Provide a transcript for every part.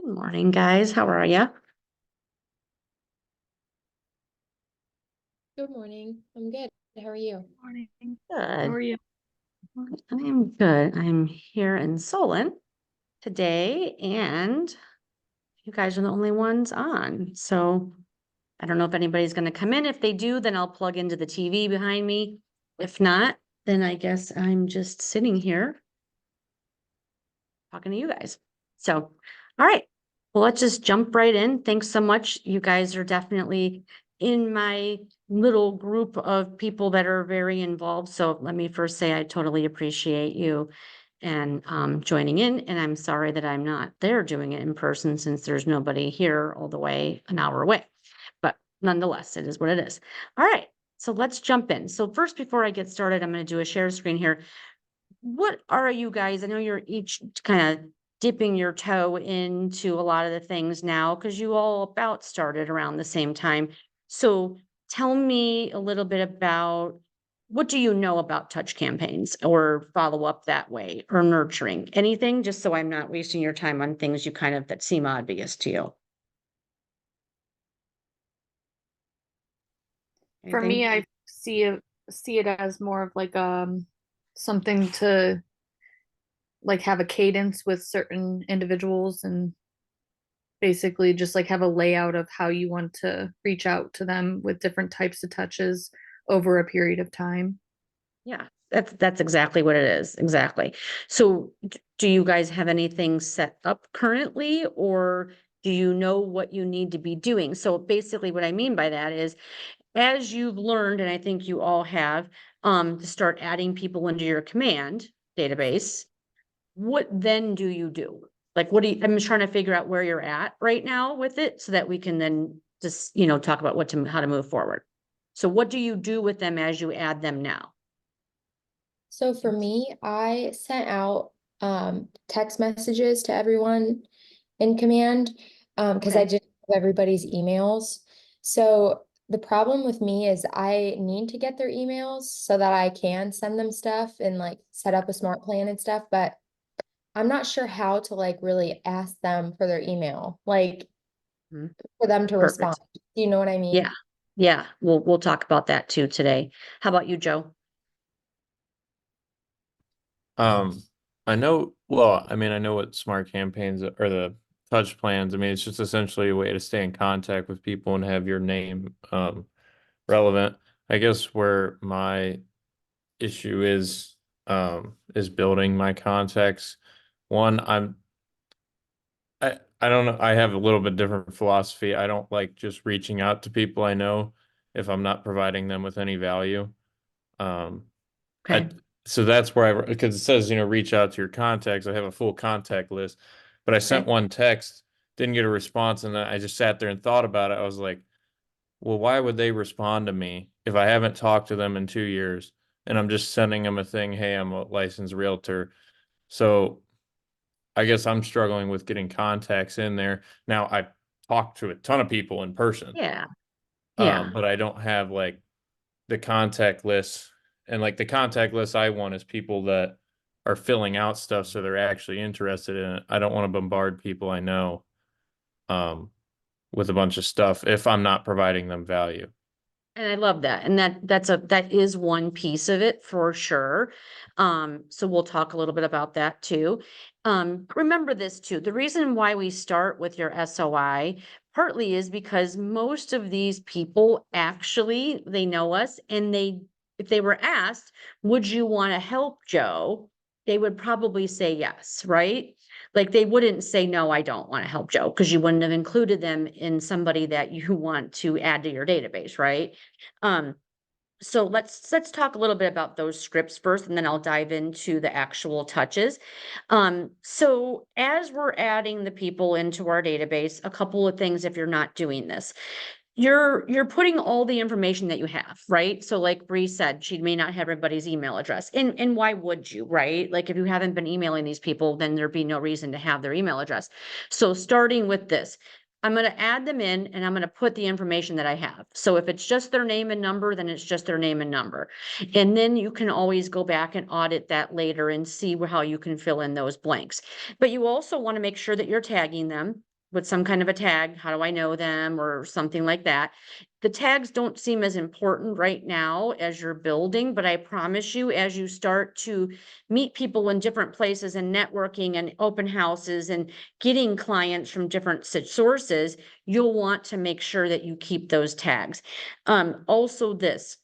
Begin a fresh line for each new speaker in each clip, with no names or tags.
Good morning, guys. How are you?
Good morning. I'm good. How are you?
Morning. How
Good.
are you?
I'm good. I'm here in Solon today, and you guys are the only ones on. So I don't know if anybody's going to come in. If they do, then I'll plug into the TV behind me. If not, then I guess I'm just sitting here talking to you guys. So, all right. Well, let's just jump right in. Thanks so much. You guys are definitely in my little group of people that are very involved. So let me first say I totally appreciate you and joining in. And I'm sorry that I'm not there doing it in person since there's nobody here all the way an hour away. But nonetheless, it is what it is. All right. So let's jump in. So first, before I get started, I'm going to do a share screen here. What are you guys? I know you're each kind of dipping your toe into a lot of the things now because you all about started around the same time. So tell me a little bit about what do you know about touch campaigns or follow up that way or nurturing anything, just so I'm not wasting your time on things you kind of that seem obvious to you.
For me,
Anything?
I see it as more of like something to like have a cadence with certain individuals and basically just like have a layout of how you want to reach out to them with different types of touches over a period of time.
Yeah, that's exactly what it is. Exactly. So do you guys have anything set up currently, or do you know what you need to be doing? So basically what I mean by that is as you've learned, and I think you all have, to start adding people into your command database, what then do you do? Like, what do you, I'm just trying to figure out where you're at right now with it so that we can then just, talk about how to move forward. So what do you do with them as you add them now?
So for me, I sent out text messages to everyone in command because I
Okay.
didn't have everybody's emails. So the problem with me is I need to get their emails so that I can send them stuff and like set up a smart plan and stuff, but I'm not sure how to like really ask them for their email, like
Mhm.
for them to respond.
Perfect.
Do you know what I
Yeah.
mean?
Yeah. We'll talk about that too today. How about you, Joe?
Um, I know, well, I mean, I know what smart campaigns or the touch plans. I mean, it's just essentially a way to stay in contact with people and have your name relevant. I guess where my issue is building my contacts. One, I don't know, I have a little bit different philosophy. I don't like just reaching out to people I know if I'm not providing them with any value. Um, I
Okay.
so that's where because it says, reach out to your contacts. I have a full contact list, but I sent
Okay.
one text, didn't get a response, and then I just sat there and thought about it. I was like, well, why would they respond to me if I haven't talked to them in 2 years and I'm just sending them a thing, hey, I'm a licensed realtor. So I guess I'm struggling with getting contacts in there. Now I've talked to a ton of people in person,
Yeah. Yeah.
but I don't have like the contact list, and like the contact list I want is people that are filling out stuff so they're actually interested in it. I don't want to bombard people I know um with a bunch of stuff if I'm not providing them value.
And I love that. And that is one piece of it for sure. So we'll talk a little bit about that too. Remember this too. The reason why we start with your SOI partly is because most of these people actually they know us and if they were asked, would you want to help Joe? They would probably say yes, right? Like they wouldn't say, no, I don't want to help Joe, because you wouldn't have included them in somebody that you want to add to your database, right? Um, so let's talk a little bit about those scripts first, and then I'll dive into the actual touches. So as we're adding the people into our database, a couple of things if you're not doing this. You're putting all the information that you have, right? So like Bree said, she may not have everybody's email address. And why would you, right? Like if you haven't been emailing these people, then there'd be no reason to have their email address. So starting with this, I'm going to add them in and I'm going to put the information that I have. So if it's just their name and number, then it's just their name and number. And then you can always go back and audit that later and see how you can fill in those blanks. But you also want to make sure that you're tagging them. with some kind of a tag. How do I know them or something like that? The tags don't seem as important right now as you're building, but I promise you, as you start to meet people in different places and networking and open houses and getting clients from different sources, you'll want to make sure that you keep those tags. Also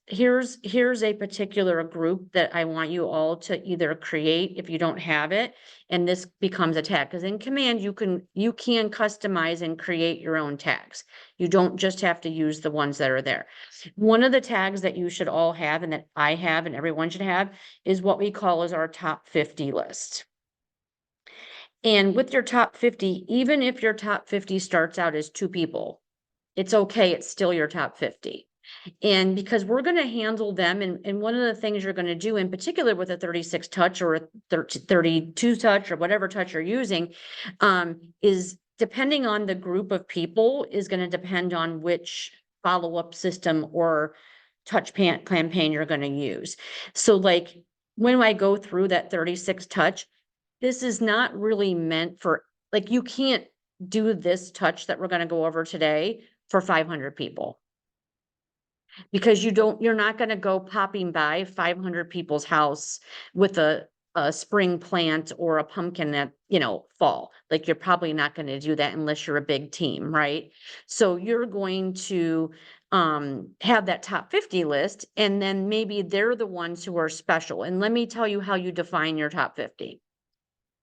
here's a particular group that I want you all to either create if you don't have it, and this becomes a tag, because in Command, you can customize and create your own tags. You don't just have to use the ones that are there. One of the tags that you should all have and that I have and everyone should have is what we call as our top 50 list. And with your top 50, even if your top 50 starts out as 2 people, it's okay. It's still your top 50. And because we're going to handle them, and one of the things you're going to do in particular with a 36 touch or a 32 touch or whatever touch you're using, is depending on the group of people is going to depend on which follow-up system or touch campaign you're going to use. So like when I go through that 36 touch, this is not really meant for, like, you can't do this touch that we're going to go over today for 500 people. Because you're not gonna go popping by 500 people's house with a spring plant or a pumpkin that, fall. Like, you're probably not gonna do that unless you're a big team, right? So you're going to have that top 50 list, and then maybe they're the ones who are special. And let me tell you how you define your top 50.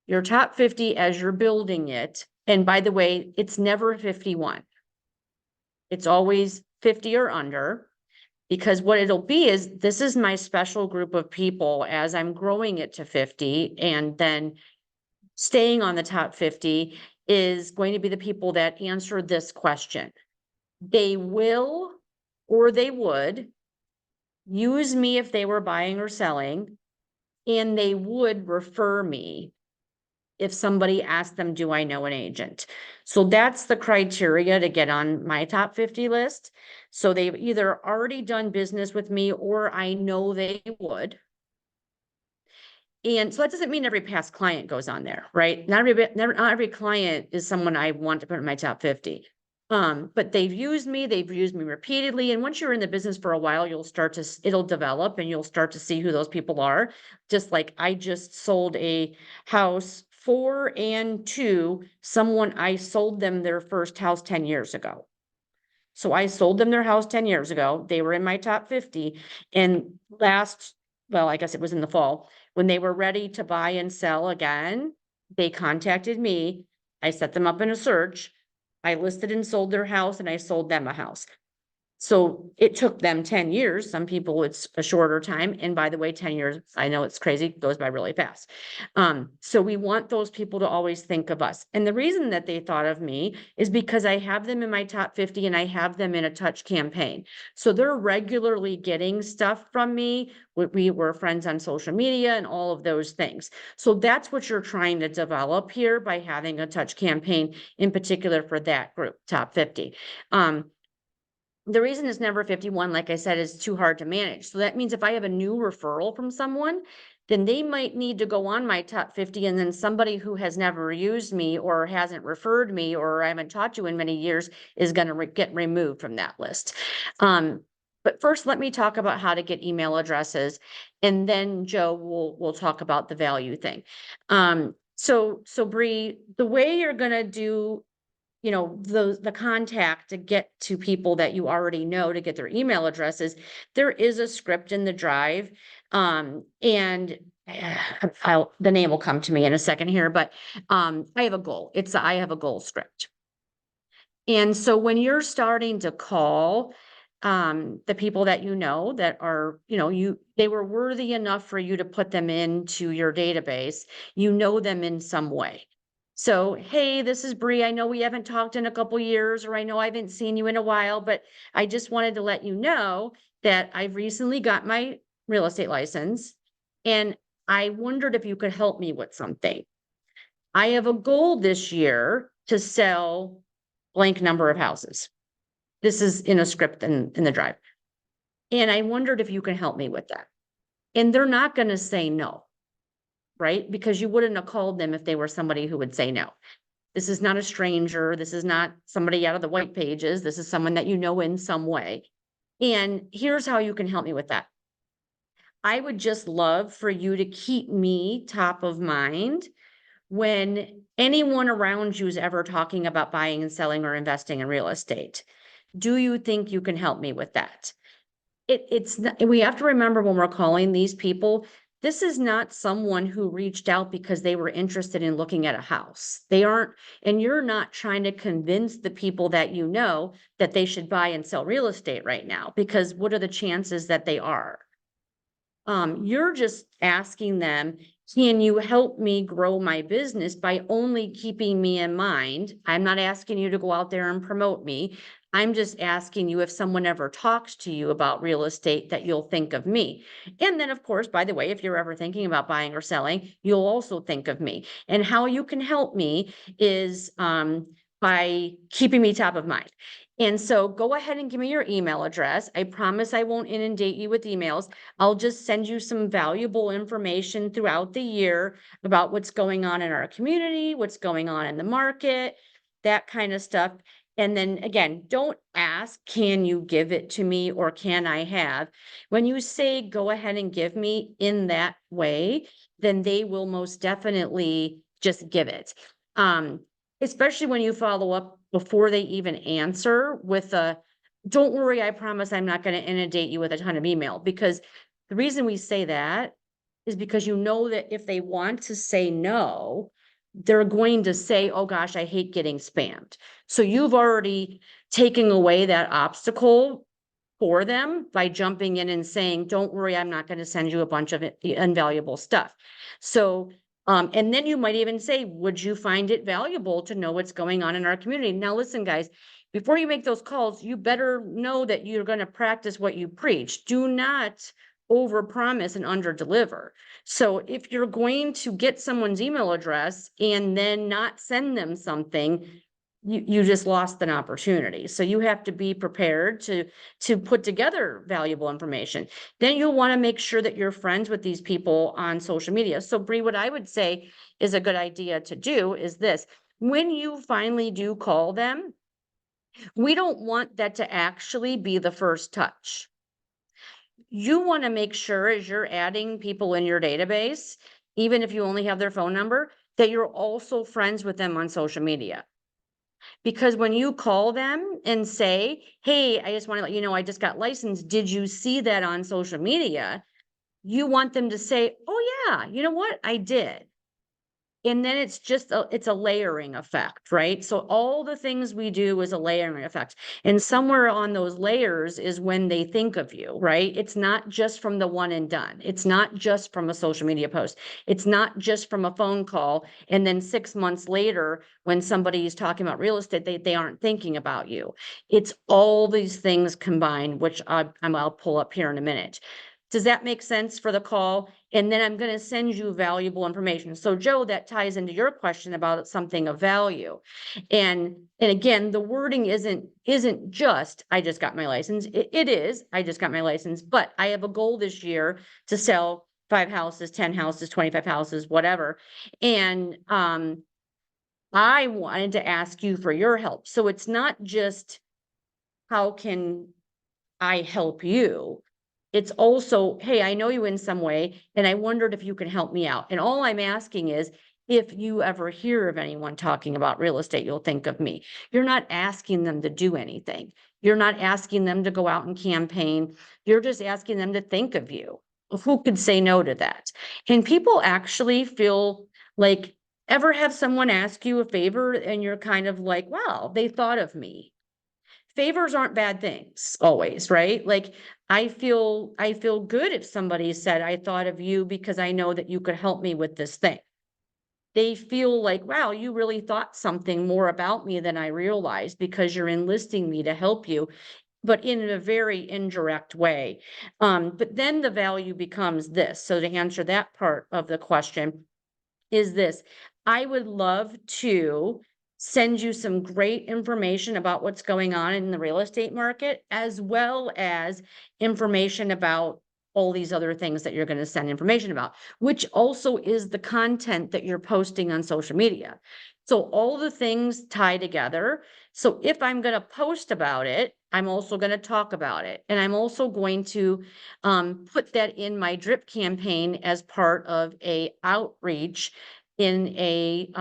Your top 50 as you're building it, and by the way, it's never 51. It's always 50 or under. Because what it'll be is, this is my special group of people as I'm growing it to 50, and then staying on the top 50 is going to be the people that answer this question. They will, or they would, use me if they were buying or selling, and they would refer me if somebody asked them, do I know an agent? So that's the criteria to get on my top 50 list. So they've either already done business with me or I know they would. And so that doesn't mean every past client goes on there, right? Not every client is someone I want to put in my top 50. But they've used me repeatedly. And once you're in the business for a while, it'll develop and you'll start to see who those people are. Just like I just sold a house 4 and 2, someone I sold them their first house 10 years ago. So I sold them their house 10 years ago. They were in my top 50. And I guess it was in the fall, when they were ready to buy and sell again, they contacted me. I set them up in a search. I listed and sold their house, and I sold them a house. So it took them 10 years. Some people it's a shorter time. And by the way, 10 years, I know it's crazy, goes by really fast. So we want those people to always think of us. And the reason that they thought of me is because I have them in my top 50 and I have them in a touch campaign. So they're regularly getting stuff from me. We were friends on social media and all of those things. So that's what you're trying to develop here by having a touch campaign in particular for that group, top 50. The reason it's never 51, like I said, is too hard to manage. So that means if I have a new referral from someone, then they might need to go on my top 50, and then somebody who has never used me or hasn't referred me or I haven't talked to in many years is going to get removed from that list. But first, let me talk about how to get email addresses, and then Joe will talk about the value thing. So Bree, the way you're going to do the contact to get to people that you already know to get their email addresses, there is a script in the drive. And the name will come to me in a second here, but I have a goal. I have a goal script. And so when you're starting to call the people that that are, they were worthy enough for you to put them into your database, them in some way. So, hey, this is Bree. I know we haven't talked in a couple years, or I know I haven't seen you in a while, but I just wanted to let you know that I've recently got my real estate license, and I wondered if you could help me with something. I have a goal this year to sell blank number of houses. This is in a script in the drive. And I wondered if you can help me with that. And they're not going to say no. Right? Because you wouldn't have called them if they were somebody who would say no. This is not a stranger. This is not somebody out of the white pages. This is someone that you know in some way. And here's how you can help me with that. I would just love for you to keep me top of mind when anyone around you is ever talking about buying and selling or investing in real estate. Do you think you can help me with that? It's not, we have to remember when we're calling these people, this is not someone who reached out because they were interested in looking at a house. They aren't, and you're not trying to convince the people that you know that they should buy and sell real estate right now, because what are the chances that they are? You're just asking them, can you help me grow my business by only keeping me in mind? I'm not asking you to go out there and promote me. I'm just asking you if someone ever talks to you about real estate that you'll think of me. And then, of course, by the way, if you're ever thinking about buying or selling, you'll also think of me. And how you can help me is by keeping me top of mind. And so go ahead and give me your email address. I promise I won't inundate you with emails. I'll just send you some valuable information throughout the year about what's going on in our community, what's going on in the market, that kind of stuff. And then again, don't ask, can you give it to me or can I have? When you say go ahead and give me in that way, then they will most definitely just give it. Especially when you follow up before they even answer with a, don't worry, I promise I'm not going to inundate you with a ton of email. Because the reason we say that is because you know that if they want to say no, they're going to say, oh gosh, I hate getting spammed. So you've already taken away that obstacle for them by jumping in and saying, don't worry, I'm not going to send you a bunch of invaluable stuff. So and then you might even say, would you find it valuable to know what's going on in our community? Now, listen, guys, before you make those calls, you better know that you're going to practice what you preach. Do not overpromise and underdeliver. So if you're going to get someone's email address and then not send them something, you just lost an opportunity. So you have to be prepared to put together valuable information. Then you'll want to make sure that you're friends with these people on social media. So Bree, what I would say is a good idea to do is this. When you finally do call them, we don't want that to actually be the first touch. You want to make sure as you're adding people in your database, even if you only have their phone number, that you're also friends with them on social media. Because when you call them and say, hey, I just want to let you know, I just got licensed. Did you see that on social media? You want them to say, oh yeah, you know what? I did. And then it's just it's a layering effect, right? So all the things we do is a layering effect. And somewhere on those layers is when they think of you, right? It's not just from the one and done. It's not just from a social media post. It's not just from a phone call. And then 6 months later, when somebody is talking about real estate, they aren't thinking about you. It's all these things combined, which I'll pull up here in a minute. Does that make sense for the call? And then I'm going to send you valuable information. So Joe, that ties into your question about something of value. And again, the wording isn't just, I just got my license. It is, I just got my license, but I have a goal this year to sell 5 houses, 10 houses, 25 houses, whatever. And, I wanted to ask you for your help. So it's not just, how can I help you? It's also, hey, I know you in some way, and I wondered if you could help me out. And all I'm asking is, if you ever hear of anyone talking about real estate, you'll think of me. You're not asking them to do anything. You're not asking them to go out and campaign. You're just asking them to think of you. Who could say no to that? And people actually feel like, ever have someone ask you a favor and you're kind of like, wow, they thought of me. Favors aren't bad things always, right? Like I feel good if somebody said, I thought of you because I know that you could help me with this thing. They feel like, wow, you really thought something more about me than I realized because you're enlisting me to help you, but in a very indirect way. But then the value becomes this. So to answer that part of the question is this, I would love to send you some great information about what's going on in the real estate market, as well as information about all these other things that you're going to send information about, which also is the content that you're posting on social media. So all the things tie together. So if I'm going to post about it, I'm also going to talk about it. And I'm also going to put that in my drip campaign as part of a outreach in a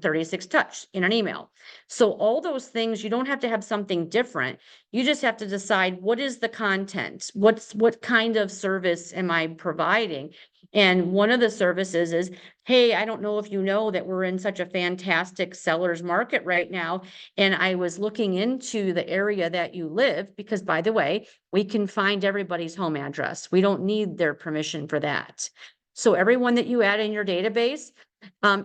36 touch in an email. So all those things, you don't have to have something different. You just have to decide what is the content? What kind of service am I providing? And one of the services is, hey, I don't know if you know that we're in such a fantastic seller's market right now. And I was looking into the area that you live, because by the way, we can find everybody's home address. We don't need their permission for that. So everyone that you add in your database,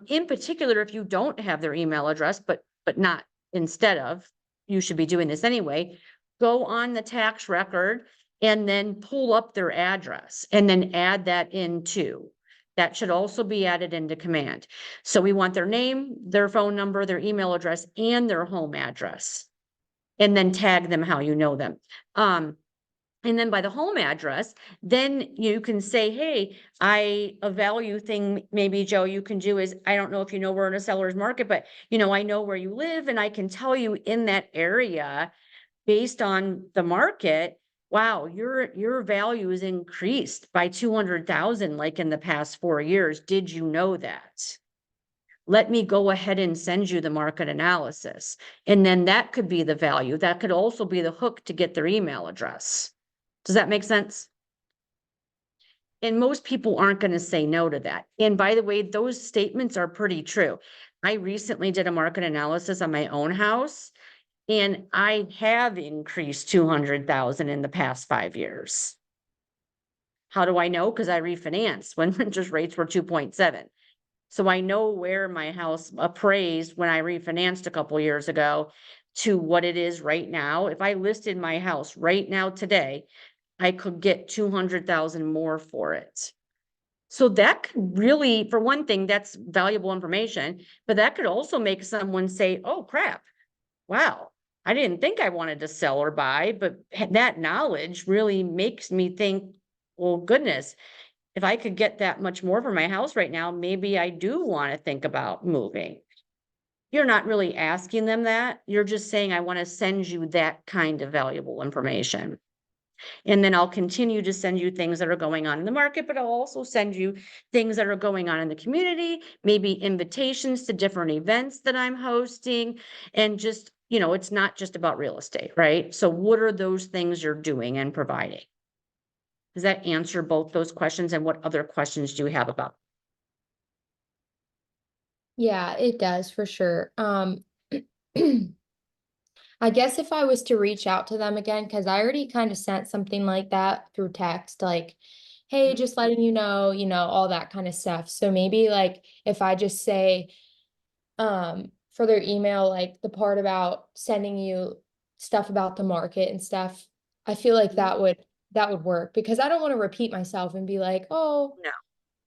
in particular, if you don't have their email address, but not instead of, you should be doing this anyway, go on the tax record and then pull up their address and then add that in too. That should also be added into command. So we want their name, their phone number, their email address, and their home address. And then tag them how you know them. And then by the home address, then you can say, hey, a value thing, maybe Joe, you can do is, I don't know if you know we're in a seller's market, but I know where you live and I can tell you in that area based on the market, wow, your value is increased by 200,000 like in the past 4 years. Did you know that? Let me go ahead and send you the market analysis. And then that could be the value. That could also be the hook to get their email address. Does that make sense? And most people aren't going to say no to that. And by the way, those statements are pretty true. I recently did a market analysis on my own house, and I have increased 200,000 in the past 5 years. How do I know? Because I refinanced when interest rates were 2.7. So I know where my house appraised when I refinanced a couple years ago to what it is right now. If I listed my house right now today, I could get 200,000 more for it. So that could really, for one thing, that's valuable information, but that could also make someone say, oh crap, wow, I didn't think I wanted to sell or buy, but that knowledge really makes me think, well, goodness, if I could get that much more for my house right now, maybe I do want to think about moving. You're not really asking them that. You're just saying, I want to send you that kind of valuable information. And then I'll continue to send you things that are going on in the market, but I'll also send you things that are going on in the community, maybe invitations to different events that I'm hosting. And just, it's not just about real estate, right? So what are those things you're doing and providing? Does that answer both those questions? And what other questions do you have about?
Yeah, it does for sure. I guess if I was to reach out to them again, because I already kind of sent something like that through text, like, hey, just letting you know, all that kind of stuff. So maybe like if I just say, for their email, like the part about sending you stuff about the market and stuff, I feel like that would work, because I don't want to repeat myself and be like, oh,
No.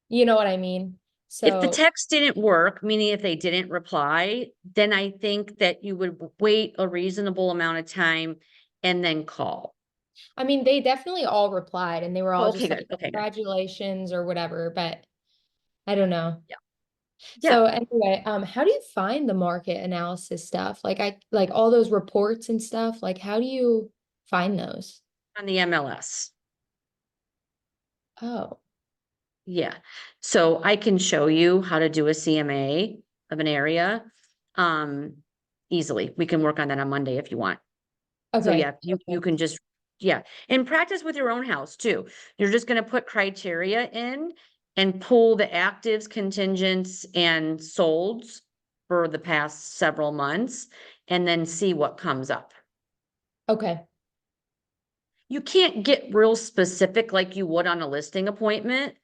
you know what I mean?
If the
So
text didn't work, meaning if they didn't reply, then I think that you would wait a reasonable amount of time and then call.
I mean, they definitely all replied and they were all
Okay,
just
good.
like,
Okay, good.
congratulations or whatever, but I don't know.
Yeah.
So anyway, how do you find the market analysis stuff? Like all those reports and stuff, like how do you find those?
On the MLS.
Oh,
Yeah. So I can show you how to do a CMA of an area easily. We can work on that on Monday if you want. So
okay.
yeah, you can just, and practice with your own house too. You're just gonna put criteria in and pull the actives, contingents, and solds for the past several months, and then see what comes up.
Okay.
You can't get real specific like you would on a listing appointment.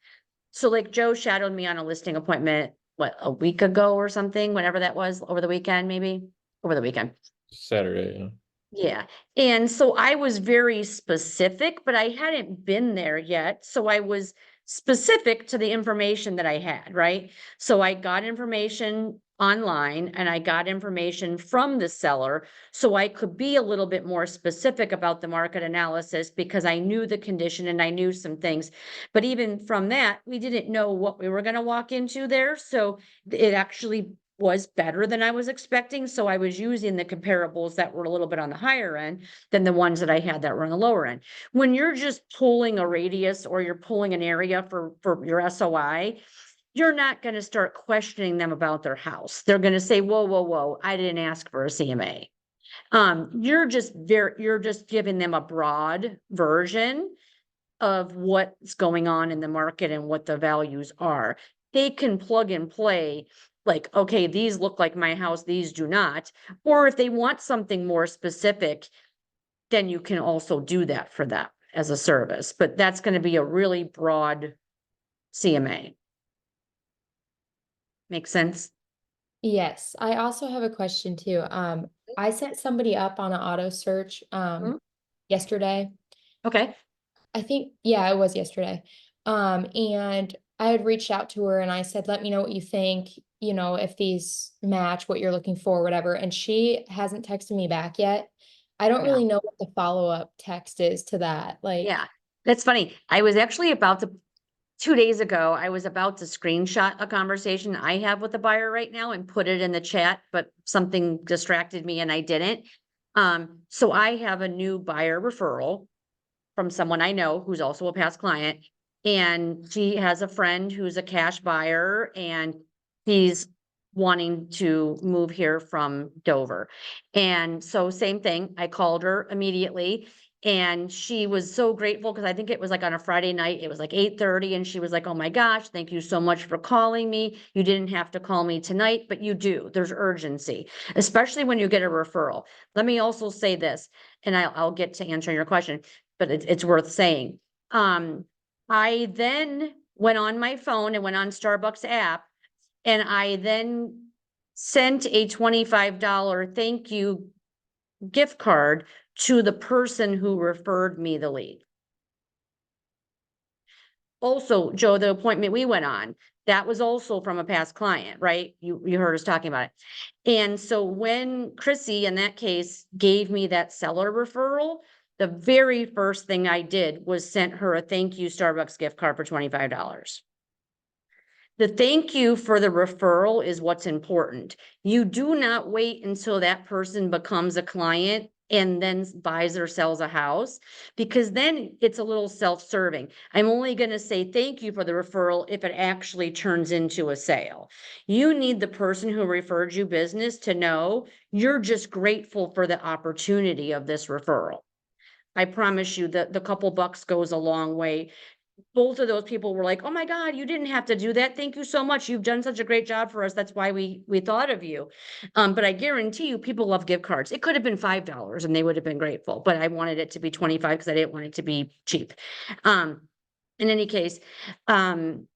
So like Joe shadowed me on a listing appointment, a week ago or something, whenever that was, over the weekend, maybe over the weekend.
Saturday, yeah.
Yeah. And so I was very specific, but I hadn't been there yet. So I was specific to the information that I had, right? So I got information online and I got information from the seller, so I could be a little bit more specific about the market analysis because I knew the condition and I knew some things. But even from that, we didn't know what we were going to walk into there. So it actually was better than I was expecting. So I was using the comparables that were a little bit on the higher end than the ones that I had that were on the lower end. When you're just pulling a radius or you're pulling an area for your SOI, you're not going to start questioning them about their house. They're going to say, whoa, whoa, whoa, I didn't ask for a CMA. You're just giving them a broad version of what's going on in the market and what the values are. They can plug and play, like, okay, these look like my house, these do not. Or if they want something more specific, then you can also do that for them as a service. But that's going to be a really broad CMA. Make sense?
Yes, I also have a question too. I set somebody up on an auto search
Mhm.
yesterday.
Okay.
I think, yeah, it was yesterday. And I had reached out to her and I said, let me know what you think, you know, if these match what you're looking for, whatever. And she hasn't texted me back yet. I don't
Yeah.
really know what the follow-up text is to that. Like,
Yeah, that's funny. I was actually about to 2 days ago, I was about to screenshot a conversation I have with a buyer right now and put it in the chat, but something distracted me and I didn't. So I have a new buyer referral from someone I know who's also a past client. And she has a friend who's a cash buyer and he's wanting to move here from Dover. And so same thing, I called her immediately and she was so grateful because I think it was like on a Friday night, it was like 8:30 and she was like, "Oh my gosh, thank you so much for calling me. You didn't have to call me tonight, but you do. There's urgency, especially when you get a referral." Let me also say this, and I'll get to answering your question, but it's worth saying. I then went on my phone and went on Starbucks app and I then sent a $25 thank you gift card to the person who referred me the lead. Also, Joe, the appointment we went on, that was also from a past client, right? You heard us talking about it. And so when Chrissy in that case gave me that seller referral, the very first thing I did was sent her a thank you Starbucks gift card for $25. The thank you for the referral is what's important. You do not wait until that person becomes a client and then buys or sells a house, because then it's a little self-serving. I'm only going to say thank you for the referral if it actually turns into a sale. You need the person who referred you business to know you're just grateful for the opportunity of this referral. I promise you that the couple bucks goes a long way. Both of those people were like, "Oh my God, you didn't have to do that. Thank you so much. You've done such a great job for us. That's why we thought of you." But I guarantee you, people love gift cards. It could have been $5 and they would have been grateful, but I wanted it to be 25 because I didn't want it to be cheap. In any case, then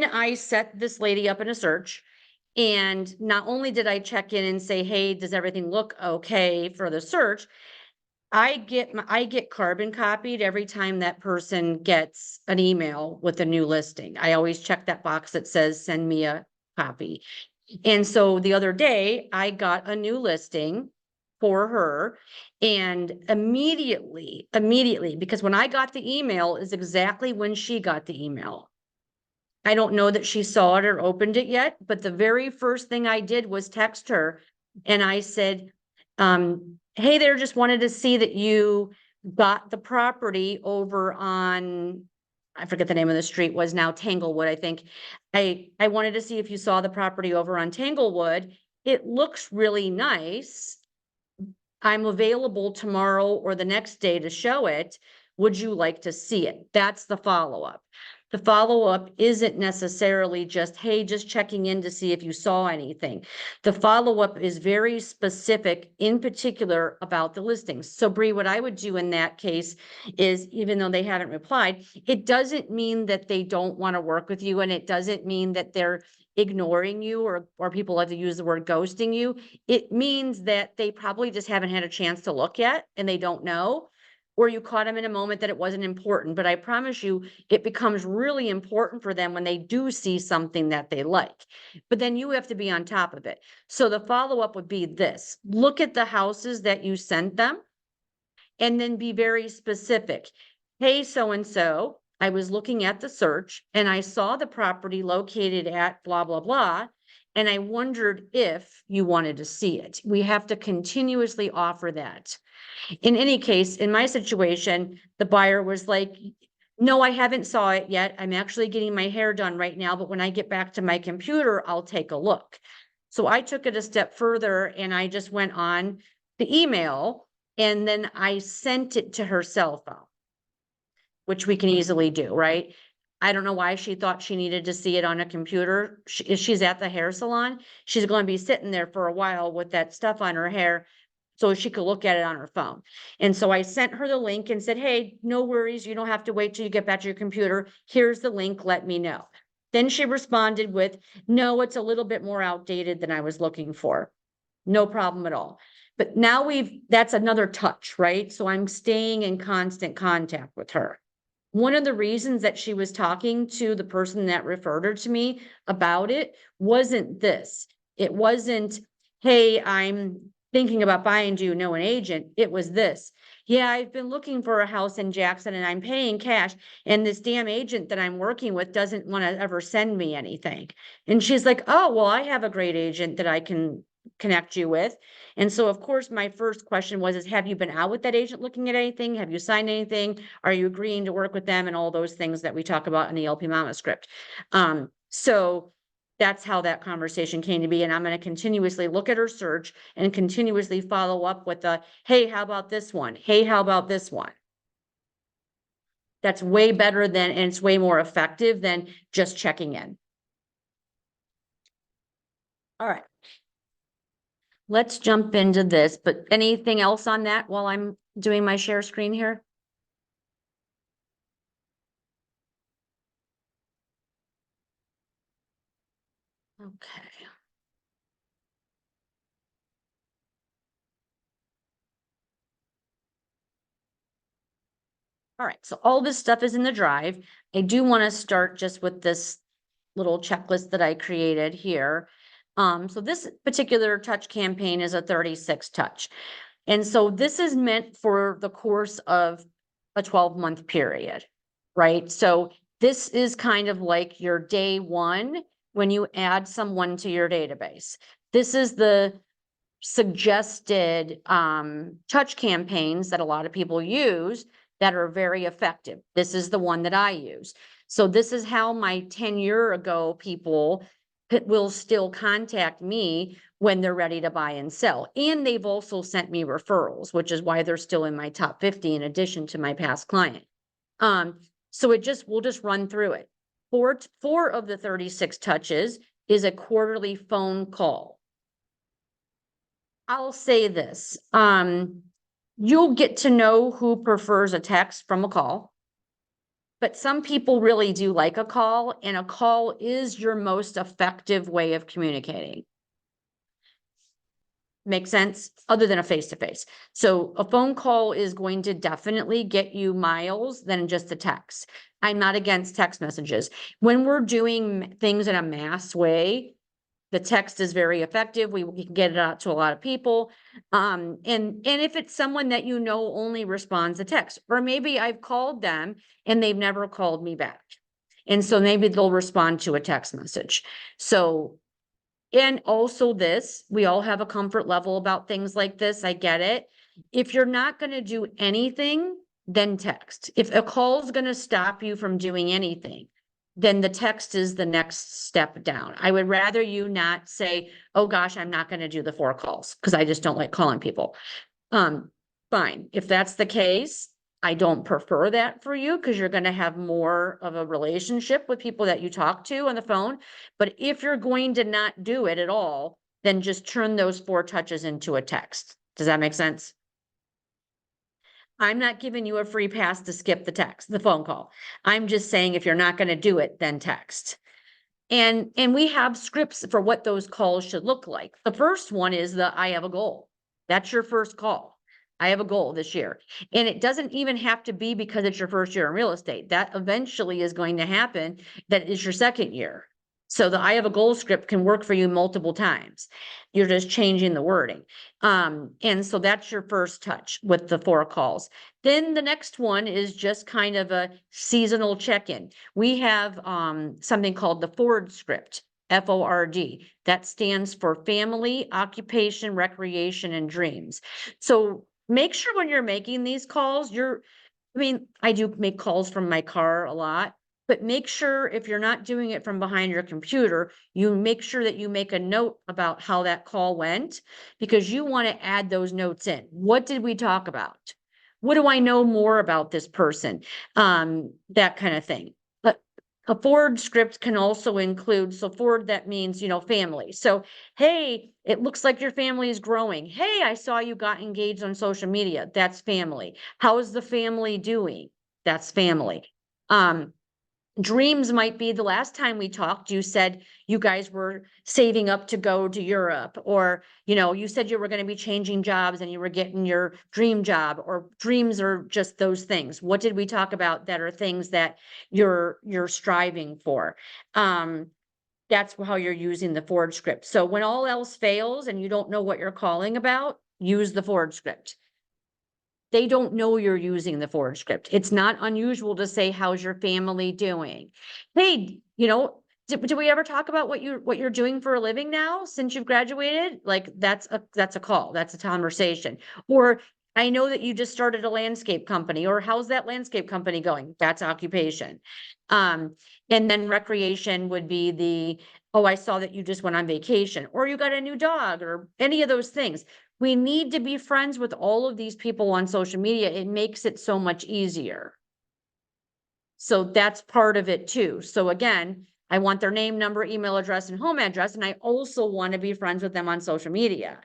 I set this lady up in a search. And not only did I check in and say, "Hey, does everything look okay for the search?" I get carbon copied every time that person gets an email with a new listing. I always check that box that says, "Send me a copy." And so the other day, I got a new listing for her and immediately, because when I got the email is exactly when she got the email. I don't know that she saw it or opened it yet, but the very first thing I did was text her and I said, "Hey there, just wanted to see that you got the property over on," I forget the name of the street, was now Tanglewood, I think. I wanted to see if you saw the property over on Tanglewood. It looks really nice. I'm available tomorrow or the next day to show it. Would you like to see it?" That's the follow-up. The follow-up isn't necessarily just, "Hey, just checking in to see if you saw anything." The follow-up is very specific, in particular about the listings. So Bree, what I would do in that case is, even though they haven't replied, it doesn't mean that they don't want to work with you, and it doesn't mean that they're ignoring you, or people like to use the word ghosting you. It means that they probably just haven't had a chance to look yet and they don't know, or you caught them in a moment that it wasn't important. But I promise you, it becomes really important for them when they do see something that they like. But then you have to be on top of it. So the follow-up would be this: look at the houses that you sent them and then be very specific. Hey, so-and-so, I was looking at the search and I saw the property located at blah, blah, blah. And I wondered if you wanted to see it. We have to continuously offer that. In any case, in my situation, the buyer was like, no, I haven't saw it yet. I'm actually getting my hair done right now, but when I get back to my computer, I'll take a look. So I took it a step further and I just went on the email and then I sent it to her cell phone, which we can easily do, right? I don't know why she thought she needed to see it on a computer. She's at the hair salon. She's going to be sitting there for a while with that stuff on her hair so she could look at it on her phone. And so I sent her the link and said, hey, no worries. You don't have to wait till you get back to your computer. Here's the link. Let me know. Then she responded with, no, it's a little bit more outdated than I was looking for. No problem at all. But now that's another touch, right? So I'm staying in constant contact with her. One of the reasons that she was talking to the person that referred her to me about it wasn't this. It wasn't, hey, I'm thinking about buying, do you know an agent? It was this. Yeah, I've been looking for a house in Jackson and I'm paying cash. And this damn agent that I'm working with doesn't want to ever send me anything. And she's like, oh, well, I have a great agent that I can connect you with. And so, of course, my first question was, have you been out with that agent looking at anything? Have you signed anything? Are you agreeing to work with them? And all those things that we talk about in the LP Mama script. So that's how that conversation came to be. And I'm going to continuously look at her search and continuously follow up with hey, how about this one? Hey, how about this one? That's way better and it's way more effective than just checking in. All right. Let's jump into this, but anything else on that while I'm doing my share screen here? Okay. All right, so all this stuff is in the drive. I do want to start just with this little checklist that I created here. So this particular touch campaign is a 36 touch. And so this is meant for the course of a 12-month period, right? So this is kind of like your day one when you add someone to your database. This is the suggested touch campaigns that a lot of people use that are very effective. This is the one that I use. So this is how my 10-year ago people will still contact me when they're ready to buy and sell. And they've also sent me referrals, which is why they're still in my top 50 in addition to my past client. So we'll just run through it. Four of the 36 touches is a quarterly phone call. I'll say this, you'll get to know who prefers a text from a call. But some people really do like a call, and a call is your most effective way of communicating. Make sense? Other than a face-to-face. So a phone call is going to definitely get you miles than just a text. I'm not against text messages. When we're doing things in a mass way, the text is very effective. We can get it out to a lot of people. And if it's someone that you know only responds to text, or maybe I've called them and they've never called me back. And so maybe they'll respond to a text message. So, and also this, we all have a comfort level about things like this. I get it. If you're not going to do anything, then text. If a call is going to stop you from doing anything, then the text is the next step down. I would rather you not say, oh gosh, I'm not going to do the 4 calls because I just don't like calling people. Fine. If that's the case, I don't prefer that for you because you're going to have more of a relationship with people that you talk to on the phone. But if you're going to not do it at all, then just turn those 4 touches into a text. Does that make sense? I'm not giving you a free pass to skip the phone call. I'm just saying if you're not going to do it, then text. And we have scripts for what those calls should look like. The first one is I have a goal. That's your first call. I have a goal this year. And it doesn't even have to be because it's your first year in real estate. That eventually is going to happen. That is your second year. So the I have a goal script can work for you multiple times. You're just changing the wording. And so that's your first touch with the 4 calls. Then the next one is just kind of a seasonal check-in. We have something called the Ford script. FORD. That stands for family, occupation, recreation, and dreams. So make sure when you're making these calls, I do make calls from my car a lot, but make sure if you're not doing it from behind your computer, you make sure that you make a note about how that call went, because you want to add those notes in. What did we talk about? What do I know more about this person? That kind of thing. A Ford script can also include, so Ford, that means, family. So, hey, it looks like your family is growing. Hey, I saw you got engaged on social media. That's family. How is the family doing? That's family. Dreams might be the last time we talked, you said you guys were saving up to go to Europe, or, you said you were going to be changing jobs and you were getting your dream job, or dreams are just those things. What did we talk about that are things that you're striving for? That's how you're using the Ford script. So when all else fails and you don't know what you're calling about, use the Ford script. They don't know you're using the Ford script. It's not unusual to say, how's your family doing? Hey, did we ever talk about what you're doing for a living now since you've graduated? Like that's a call, that's a conversation. Or I know that you just started a landscape company, or how's that landscape company going? That's occupation. And then recreation would be oh, I saw that you just went on vacation, or you got a new dog, or any of those things. We need to be friends with all of these people on social media. It makes it so much easier. So that's part of it too. So again, I want their name, number, email address, and home address. And I also want to be friends with them on social media.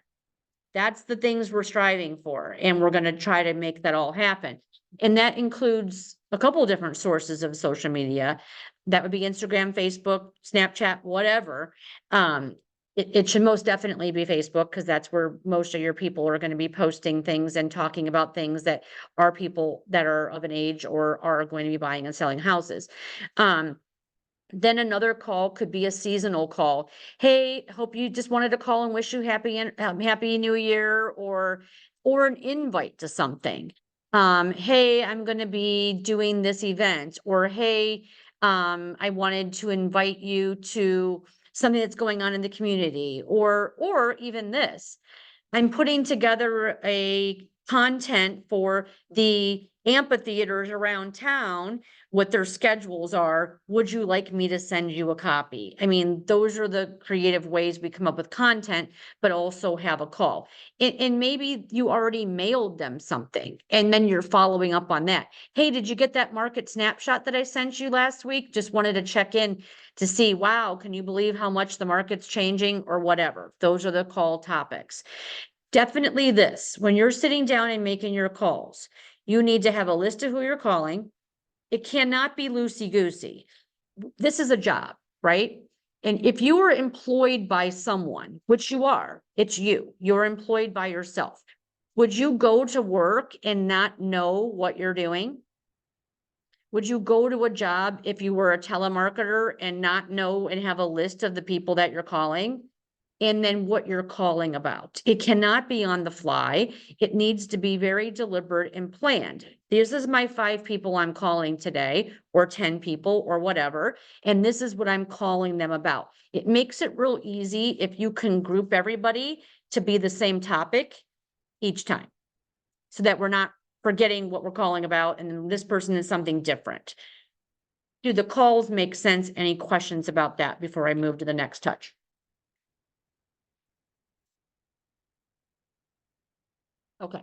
That's the things we're striving for. And we're going to try to make that all happen. And that includes a couple of different sources of social media. That would be Instagram, Facebook, Snapchat, whatever. It should most definitely be Facebook, because that's where most of your people are going to be posting things and talking about things that are people that are of an age or are going to be buying and selling houses. Then another call could be a seasonal call. Hey, hope you just wanted to call and wish you happy New Year, or an invite to something. Hey, I'm going to be doing this event, or hey, I wanted to invite you to something that's going on in the community, or even this. I'm putting together a content for the amphitheaters around town, what their schedules are. Would you like me to send you a copy? I mean, those are the creative ways we come up with content, but also have a call. And maybe you already mailed them something, and then you're following up on that. Hey, did you get that market snapshot that I sent you last week? Just wanted to check in to see, wow, can you believe how much the market's changing, or whatever. Those are the call topics. Definitely this, when you're sitting down and making your calls, you need to have a list of who you're calling. It cannot be loosey-goosey. This is a job, right? And if you are employed by someone, which you are, it's you're employed by yourself. Would you go to work and not know what you're doing? Would you go to a job if you were a telemarketer and not know and have a list of the people that you're calling? And then what you're calling about. It cannot be on the fly. It needs to be very deliberate and planned. This is my 5 people I'm calling today, or 10 people, or whatever. And this is what I'm calling them about. It makes it real easy if you can group everybody to be the same topic each time, so that we're not forgetting what we're calling about and then this person is something different. Do the calls make sense? Any questions about that before I move to the next touch? Okay.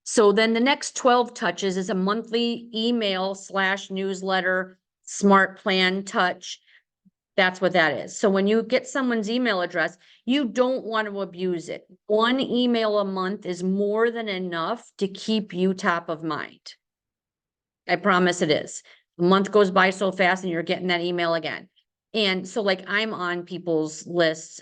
So then the next 12 touches is a monthly email / newsletter smart plan touch. That's what that is. So when you get someone's email address, you don't want to abuse it. 1 email a month is more than enough to keep you top of mind. I promise it is. A month goes by so fast and you're getting that email again. And so like I'm on people's lists.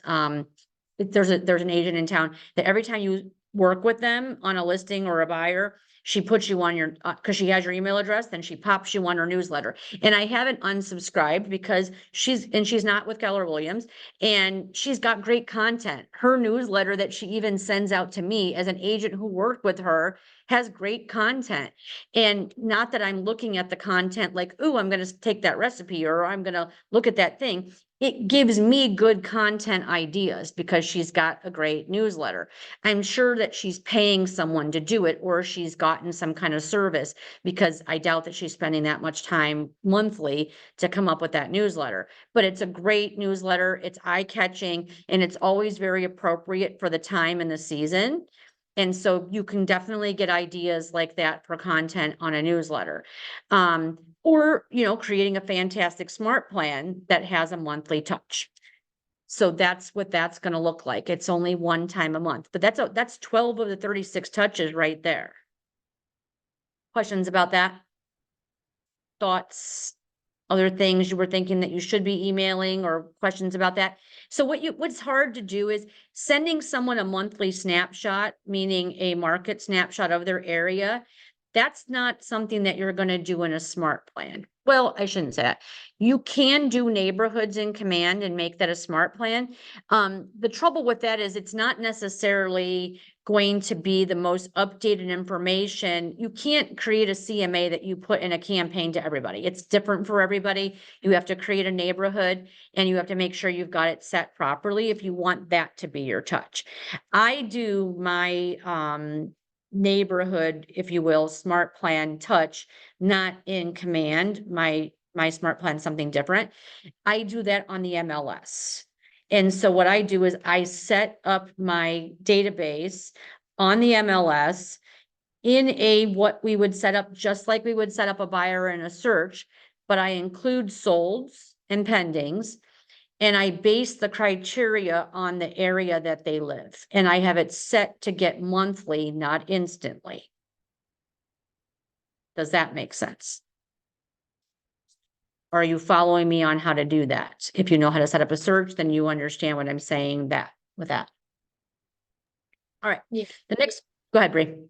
There's an agent in town that every time you work with them on a listing or a buyer, she puts you on your, cause she has your email address, then she pops you on her newsletter. And I haven't unsubscribed because she's not with Keller Williams, and she's got great content. Her newsletter that she even sends out to me as an agent who worked with her has great content. And not that I'm looking at the content like, ooh, I'm going to take that recipe or I'm going to look at that thing. It gives me good content ideas because she's got a great newsletter. I'm sure that she's paying someone to do it, or she's gotten some kind of service, because I doubt that she's spending that much time monthly to come up with that newsletter. But it's a great newsletter. It's eye-catching, and it's always very appropriate for the time and the season. And so you can definitely get ideas like that for content on a newsletter. Or, creating a fantastic smart plan that has a monthly touch. So that's what that's going to look like. It's only one time a month, but that's 12 of the 36 touches right there. Questions about that? Thoughts? Other things you were thinking that you should be emailing, or questions about that? So what's hard to do is sending someone a monthly snapshot, meaning a market snapshot of their area. That's not something that you're going to do in a smart plan. Well, I shouldn't say that. You can do neighborhoods in Command and make that a smart plan. The trouble with that is it's not necessarily going to be the most updated information. You can't create a CMA that you put in a campaign to everybody. It's different for everybody. You have to create a neighborhood, and you have to make sure you've got it set properly if you want that to be your touch. I do my neighborhood, if you will, smart plan touch, not in Command. My smart plan is something different. I do that on the MLS. And so what I do is I set up my database on the MLS in what we would set up, just like we would set up a buyer in a search, but I include solds and pendings. And I base the criteria on the area that they live. And I have it set to get monthly, not instantly. Does that make sense? Are you following me on how to do that? If you know how to set up a search, then you understand what I'm saying with that. All right.
Yeah.
Go ahead, Bree. Go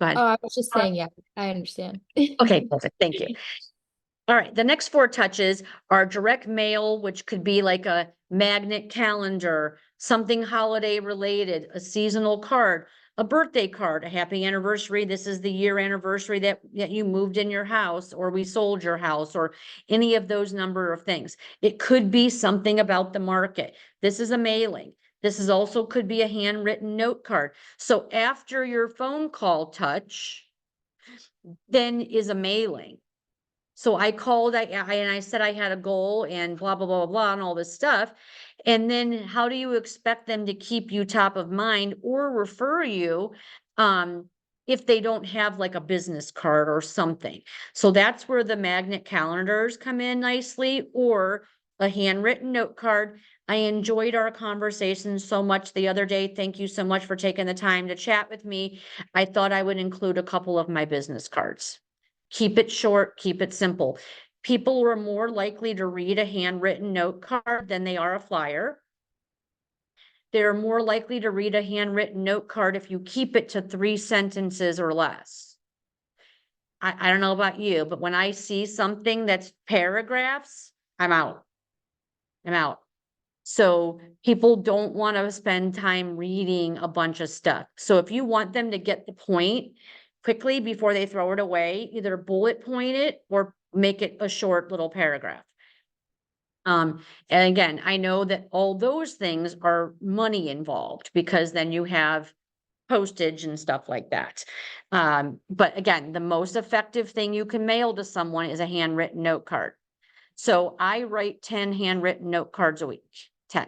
ahead.
Oh, I was just saying, yeah, I understand.
Okay, perfect. Thank you. All right, the next 4 touches are direct mail, which could be like a magnet calendar, something holiday related, a seasonal card, a birthday card, a happy anniversary. This is the year anniversary that you moved in your house, or we sold your house, or any of those number of things. It could be something about the market. This is a mailing. This is also could be a handwritten note card. So after your phone call touch, then is a mailing. So I called, and I said I had a goal and blah, blah, blah, blah, and all this stuff. And then how do you expect them to keep you top of mind or refer you if they don't have like a business card or something? So that's where the magnet calendars come in nicely, or a handwritten note card. I enjoyed our conversation so much the other day. Thank you so much for taking the time to chat with me. I thought I would include a couple of my business cards. Keep it short, keep it simple. People are more likely to read a handwritten note card than they are a flyer. They're more likely to read a handwritten note card if you keep it to 3 sentences or less. I don't know about you, but when I see something that's paragraphs, I'm out. So people don't want to spend time reading a bunch of stuff. So if you want them to get the point quickly before they throw it away, either bullet point it or make it a short little paragraph. And again, I know that all those things are money involved, because then you have postage and stuff like that. But again, the most effective thing you can mail to someone is a handwritten note card. So I write 10 handwritten note cards a week, 10.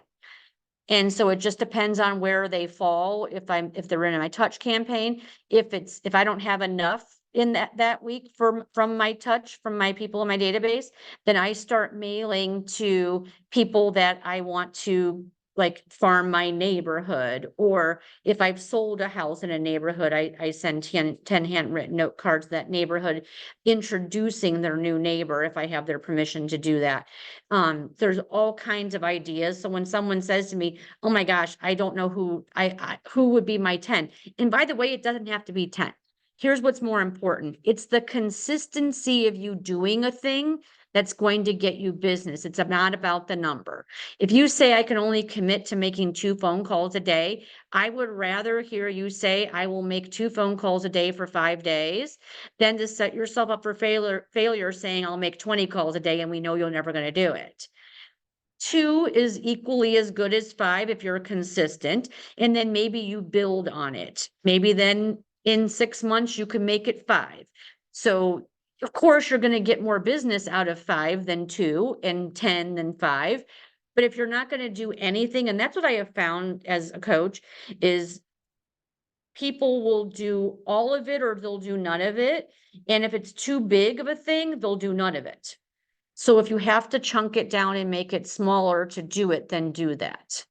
And so it just depends on where they fall. If they're in my touch campaign, if I don't have enough in that week from my touch, from my people in my database, then I start mailing to people that I want to like farm my neighborhood, or if I've sold a house in a neighborhood, I send 10 handwritten note cards to that neighborhood, introducing their new neighbor if I have their permission to do that. There's all kinds of ideas. So when someone says to me, oh my gosh, I don't know who would be my 10. And by the way, it doesn't have to be 10. Here's what's more important. It's the consistency of you doing a thing that's going to get you business. It's not about the number. If you say I can only commit to making 2 phone calls a day, I would rather hear you say I will make 2 phone calls a day for 5 days than to set yourself up for failure saying I'll make 20 calls a day and we know you're never going to do it. 2 is equally as good as 5 if you're consistent, and then maybe you build on it. Maybe then in 6 months you can make it 5. So of course you're going to get more business out of 5 than 2 and 10 than 5. But if you're not going to do anything, and that's what I have found as a coach, is people will do all of it or they'll do none of it. And if it's too big of a thing, they'll do none of it. So if you have to chunk it down and make it smaller to do it, then do that.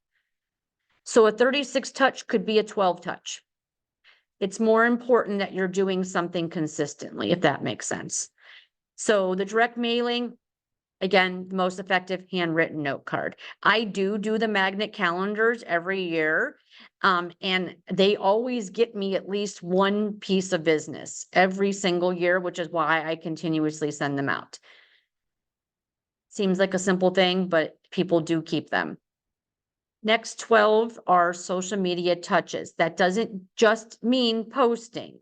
So a 36 touch could be a 12 touch. It's more important that you're doing something consistently, if that makes sense. So the direct mailing, again, the most effective handwritten note card. I do the magnet calendars every year. And they always get me at least one piece of business every single year, which is why I continuously send them out. Seems like a simple thing, but people do keep them. Next 12 are social media touches. That doesn't just mean posting.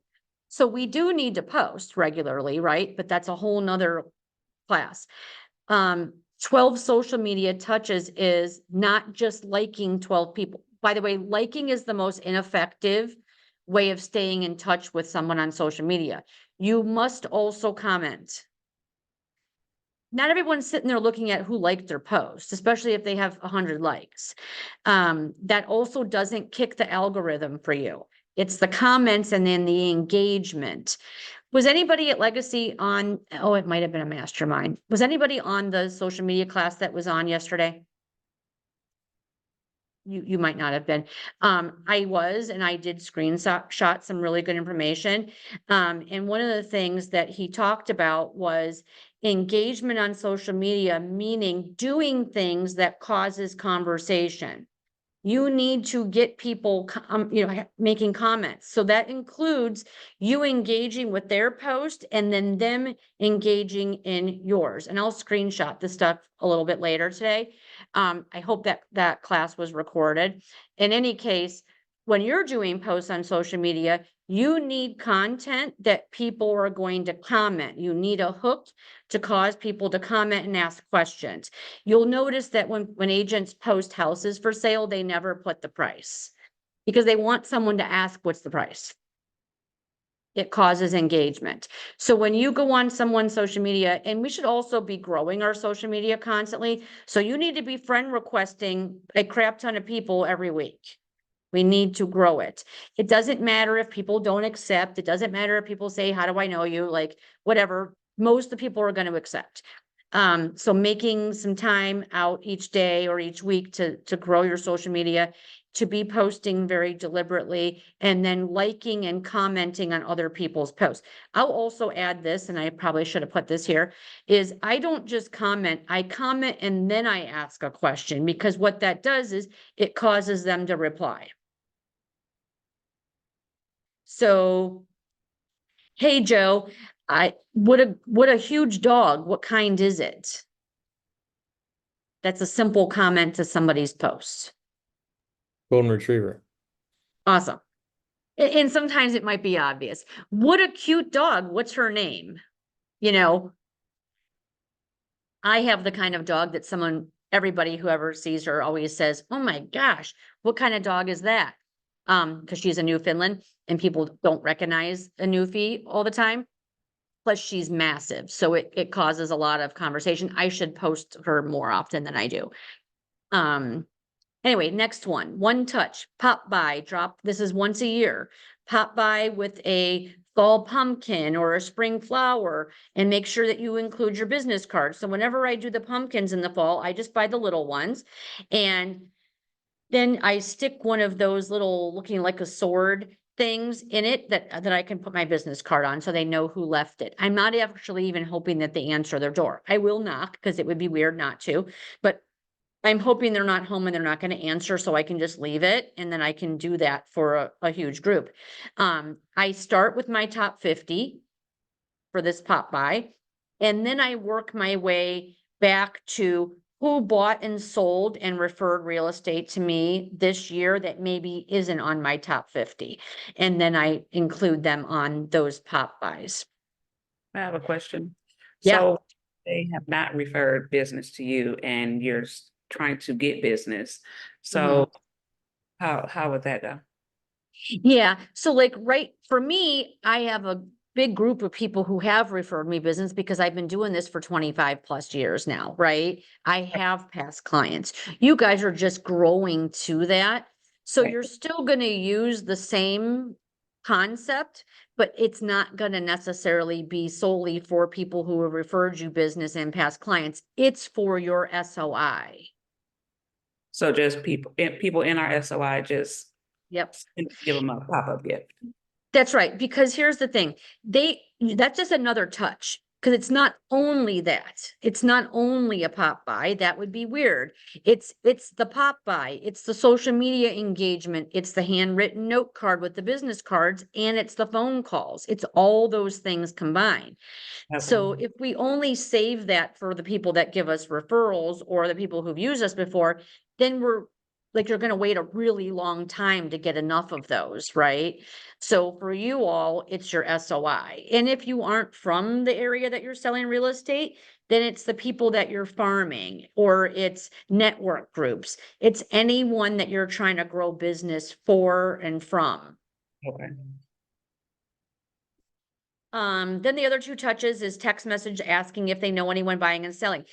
So we do need to post regularly, right? But that's a whole nother class. 12 social media touches is not just liking 12 people. By the way, liking is the most ineffective way of staying in touch with someone on social media. You must also comment. Not everyone's sitting there looking at who liked their post, especially if they have 100 likes. That also doesn't kick the algorithm for you. It's the comments and then the engagement. Was anybody at Legacy on, oh, it might have been a mastermind. Was anybody on the social media class that was on yesterday? You might not have been. I was, and I did screenshot some really good information. And one of the things that he talked about was engagement on social media, meaning doing things that causes conversation. You need to get people, making comments. So that includes you engaging with their post and then them engaging in yours. And I'll screenshot this stuff a little bit later today. I hope that class was recorded. In any case, when you're doing posts on social media, you need content that people are going to comment. You need a hook to cause people to comment and ask questions. You'll notice that when agents post houses for sale, they never put the price because they want someone to ask, what's the price? It causes engagement. So when you go on someone's social media, and we should also be growing our social media constantly. So you need to be friend requesting a crap ton of people every week. We need to grow it. It doesn't matter if people don't accept. It doesn't matter if people say, how do I know you? Like whatever, most of the people are going to accept. So making some time out each day or each week to grow your social media, to be posting very deliberately, and then liking and commenting on other people's posts. I'll also add this, and I probably should have put this here, is I don't just comment, I comment and then I ask a question, because what that does is it causes them to reply. So, hey, Joe, what a huge dog. What kind is it? That's a simple comment to somebody's post.
Golden Retriever.
Awesome. And sometimes it might be obvious. What a cute dog. What's her name? I have the kind of dog that everybody, whoever sees her always says, oh my gosh, what kind of dog is that? Because she's a Newfoundland and people don't recognize a Newfie all the time. Plus she's massive. So it causes a lot of conversation. I should post her more often than I do. Anyway, next one touch, pop by, drop. This is once a year. Pop by with a fall pumpkin or a spring flower and make sure that you include your business card. So whenever I do the pumpkins in the fall, I just buy the little ones. And then I stick one of those little looking like a sword things in it that I can put my business card on so they know who left it. I'm not actually even hoping that they answer their door. I will knock because it would be weird not to, but I'm hoping they're not home and they're not going to answer, so I can just leave it and then I can do that for a huge group. I start with my top 50 for this pop by, and then I work my way back to who bought and sold and referred real estate to me this year that maybe isn't on my top 50. And then I include them on those pop buys.
I have a question.
Yeah.
So they have not referred business to you and you're trying to get business. So how would that go?
Yeah, so like, right, for me, I have a big group of people who have referred me business because I've been doing this for 25 plus years now, right? I have past clients. You guys are just growing to that. So
Right.
you're still gonna use the same concept, but it's not gonna necessarily be solely for people who have referred you business and past clients. It's for your SOI.
So just people in our SOI just
Yep.
give them a pop-up gift.
That's right, because here's the thing, that's just another touch, because it's not only that. It's not only a pop by, that would be weird. It's the pop by, it's the social media engagement, it's the handwritten note card with the business cards, and it's the phone calls. It's all those things combined. So
Okay.
if we only save that for the people that give us referrals or the people who've used us before, then we're like, you're gonna wait a really long time to get enough of those, right? So for you all, it's your SOI. And if you aren't from the area that you're selling real estate, then it's the people that you're farming, or it's network groups. It's anyone that you're trying to grow business for and from.
Okay.
Then the other two touches is text message asking if they know anyone buying and selling.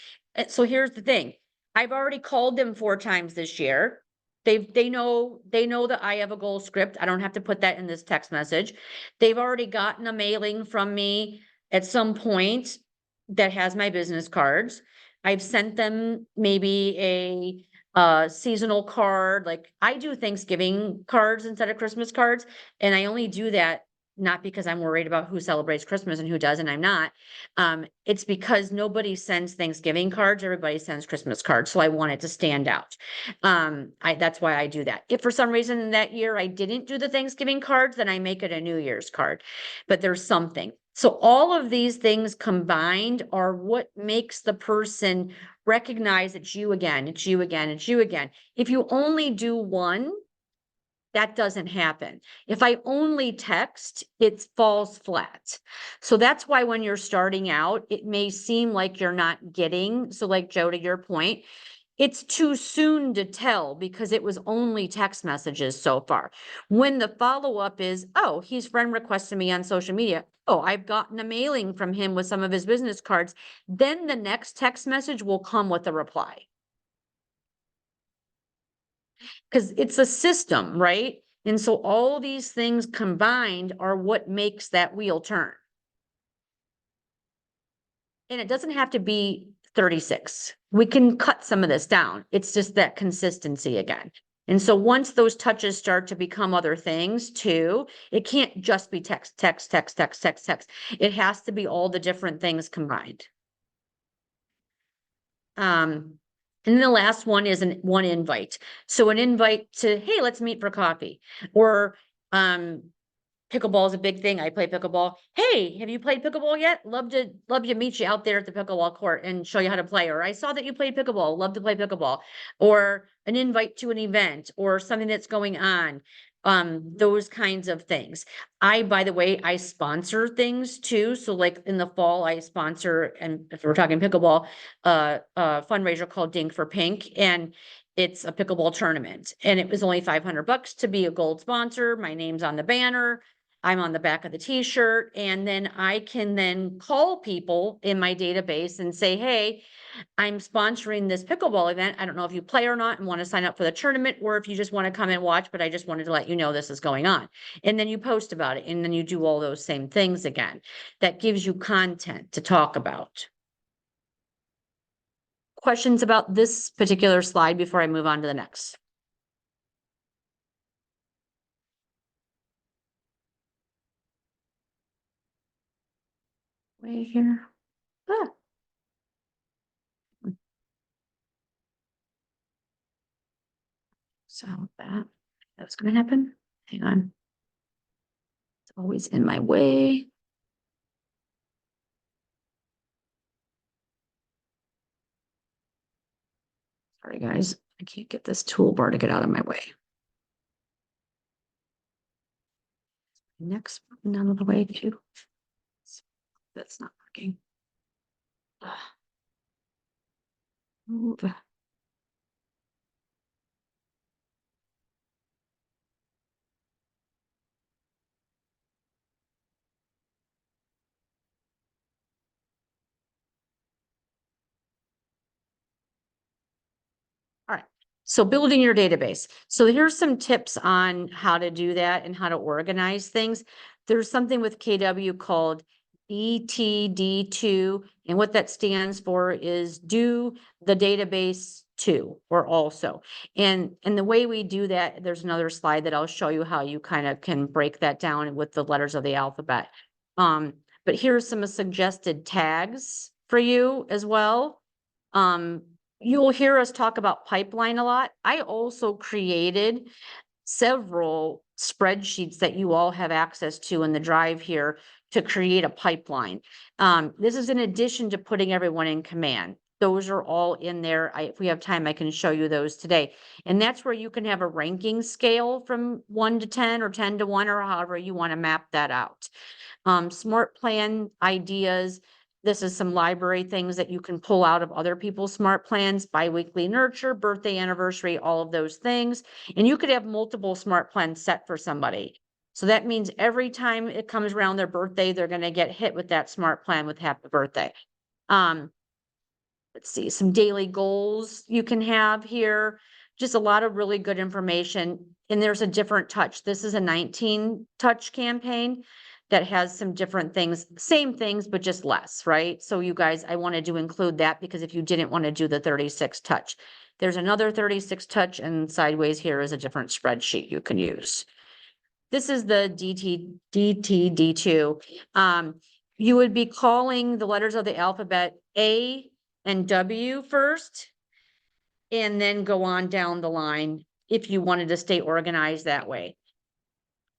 So here's the thing. I've already called them 4 times this year. They know that I have a goal script. I don't have to put that in this text message. They've already gotten a mailing from me at some point that has my business cards. I've sent them maybe a seasonal card. Like, I do Thanksgiving cards instead of Christmas cards, and I only do that not because I'm worried about who celebrates Christmas and who doesn't, I'm not. It's because nobody sends Thanksgiving cards, everybody sends Christmas cards, so I want it to stand out. That's why I do that. If for some reason that year I didn't do the Thanksgiving cards, then I make it a New Year's card, but there's something. So all of these things combined are what makes the person recognize it's you again, it's you again, it's you again. If you only do one, that doesn't happen. If I only text, it falls flat. So that's why when you're starting out, it may seem like you're not getting. So like Joe, to your point, it's too soon to tell because it was only text messages so far. When the follow-up is, oh, he's friend requested me on social media. Oh, I've gotten a mailing from him with some of his business cards. Then the next text message will come with a reply. Because it's a system, right? And so all these things combined are what makes that wheel turn. And it doesn't have to be 36. We can cut some of this down. It's just that consistency again. And so once those touches start to become other things too, it can't just be text, text, text, text, text, text. It has to be all the different things combined. And the last one is one invite. So an invite to, hey, let's meet for coffee. Or pickleball is a big thing. I play pickleball. Hey, have you played pickleball yet? Love to meet you out there at the pickleball court and show you how to play. Or I saw that you played pickleball. Love to play pickleball. Or an invite to an event or something that's going on. Those kinds of things. By the way, I sponsor things too. So like in the fall, I sponsor, and if we're talking pickleball, a fundraiser called Dink for Pink. And it's a pickleball tournament. And it was only $500 to be a gold sponsor. My name's on the banner. I'm on the back of the t-shirt. And then I can then call people in my database and say, hey, I'm sponsoring this pickleball event. I don't know if you play or not and want to sign up for the tournament, or if you just want to come and watch, but I just wanted to let you know this is going on. And then you post about it, and then you do all those same things again. That gives you content to talk about. Questions about this particular slide before I move on to the next? way here. Ah. So that's gonna happen. Hang on. It's always in my way. Sorry, guys. I can't get this toolbar to get out of my way. Next button out of the way too. That's not working. Ugh. Move. All right, so building your database. So here's some tips on how to do that and how to organize things. There's something with KW called DTD2, and what that stands for is do the database to or also. And the way we do that, there's another slide that I'll show you how you kind of can break that down with the letters of the alphabet. But here's some suggested tags for you as well. You'll hear us talk about pipeline a lot. I also created several spreadsheets that you all have access to in the drive here to create a pipeline. This is in addition to putting everyone in command. Those are all in there. If we have time, I can show you those today. And that's where you can have a ranking scale from 1 to 10 or 10 to 1 or however you want to map that out. Smart plan ideas. This is some library things that you can pull out of other people's smart plans, biweekly nurture, birthday, anniversary, all of those things. And you could have multiple smart plans set for somebody. So that means every time it comes around their birthday, they're going to get hit with that smart plan with happy birthday. Let's see, some daily goals you can have here. Just a lot of really good information. And there's a different touch. This is a 19 touch campaign that has some different things, same things, but just less, right? So you guys, I wanted to include that because if you didn't want to do the 36 touch, there's another 36 touch, and sideways here is a different spreadsheet you can use. This is the DTD2. You would be calling the letters of the alphabet A and W first, and then go on down the line if you wanted to stay organized that way.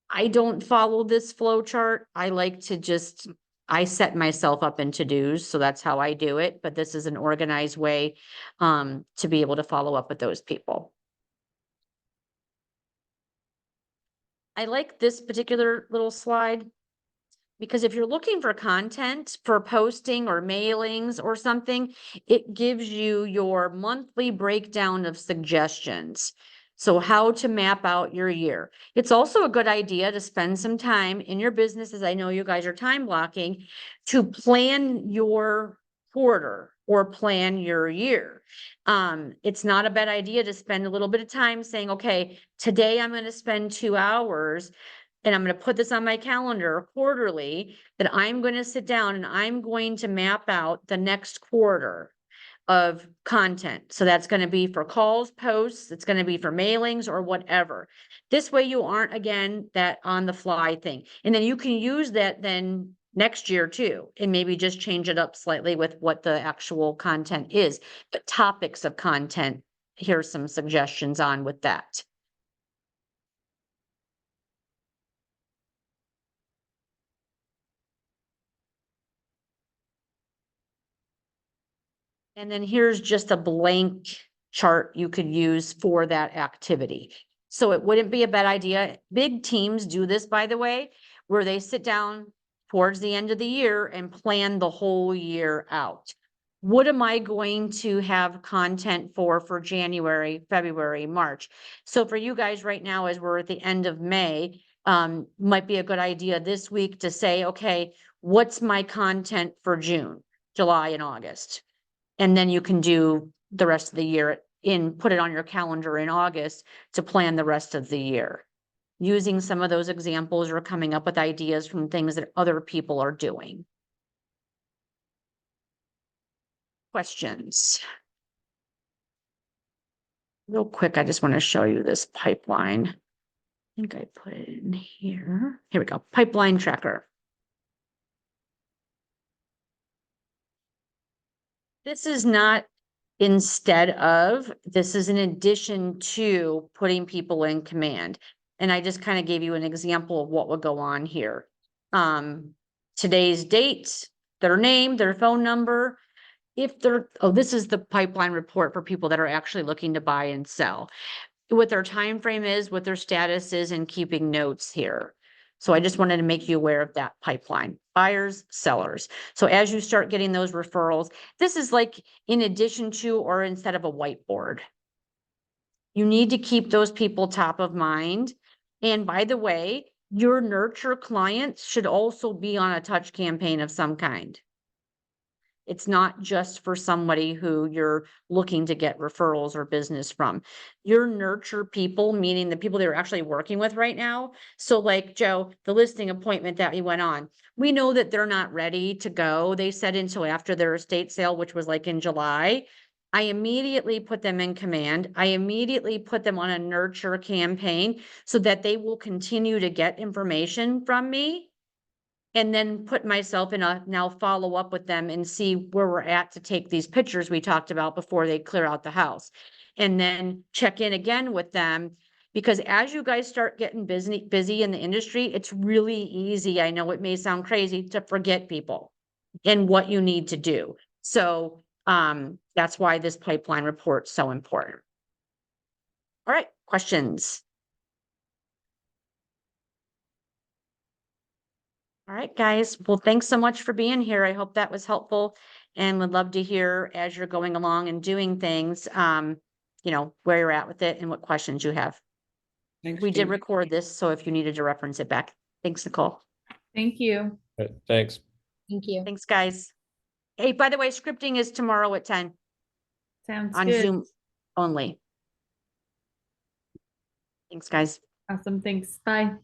I don't follow this flow chart. I like to just, I set myself up in to-dos, so that's how I do it. But this is an organized way to be able to follow up with those people. I like this particular little slide because if you're looking for content for posting or mailings or something, it gives you your monthly breakdown of suggestions. So how to map out your year. It's also a good idea to spend some time in your business, as I know you guys are time blocking, to plan your quarter or plan your year. It's not a bad idea to spend a little bit of time saying, okay, today I'm going to spend 2 hours and I'm going to put this on my calendar quarterly, that I'm going to sit down and I'm going to map out the next quarter of content. So that's going to be for calls, posts, it's going to be for mailings or whatever. This way you aren't, again, that on the fly thing. And then you can use that then next year too, and maybe just change it up slightly with what the actual content is. But topics of content, here's some suggestions on with that. And then here's just a blank chart you could use for that activity. So it wouldn't be a bad idea. Big teams do this, by the way, where they sit down towards the end of the year and plan the whole year out. What am I going to have content for January, February, March? So for you guys right now, as we're at the end of May, might be a good idea this week to say, okay, what's my content for June, July, and August? And then you can do the rest of the year put it on your calendar in August to plan the rest of the year. Using some of those examples or coming up with ideas from things that other people are doing. Questions? Real quick, I just want to show you this pipeline. I think I put it in here. Here we go, pipeline tracker. This is not instead of, this is in addition to putting people in command. And I just kind of gave you an example of what would go on here. Today's date, their name, their phone number. If they're, oh, this is the pipeline report for people that are actually looking to buy and sell. What their time frame is, what their status is, and keeping notes here. So I just wanted to make you aware of that pipeline, buyers, sellers. So as you start getting those referrals, this is like in addition to or instead of a whiteboard. You need to keep those people top of mind. And by the way, your nurture clients should also be on a touch campaign of some kind. It's not just for somebody who you're looking to get referrals or business from. Your nurture people, meaning the people that you're actually working with right now. So like Joe, the listing appointment that we went on, we know that they're not ready to go. They said until after their estate sale, which was like in July. I immediately put them in command. I immediately put them on a nurture campaign so that they will continue to get information from me. And then put myself in a now follow up with them and see where we're at to take these pictures we talked about before they clear out the house. And then check in again with them, because as you guys start getting busy in the industry, it's really easy. I know it may sound crazy to forget people and what you need to do. So that's why this pipeline report's so important. All right, questions? All right, guys. Well, thanks so much for being here. I hope that was helpful and would love to hear as you're going along and doing things, you know, where you're at with it and what questions you have.
Thanks,
We did
Gina.
record this, so if you needed to reference it back. Thanks, Nicole.
Thank you.
Thanks.
Thank you.
Thanks, guys. Hey, by the way, scripting is tomorrow at 10
Sounds
on
good.
Zoom only. Thanks, guys.
Awesome. Thanks. Bye.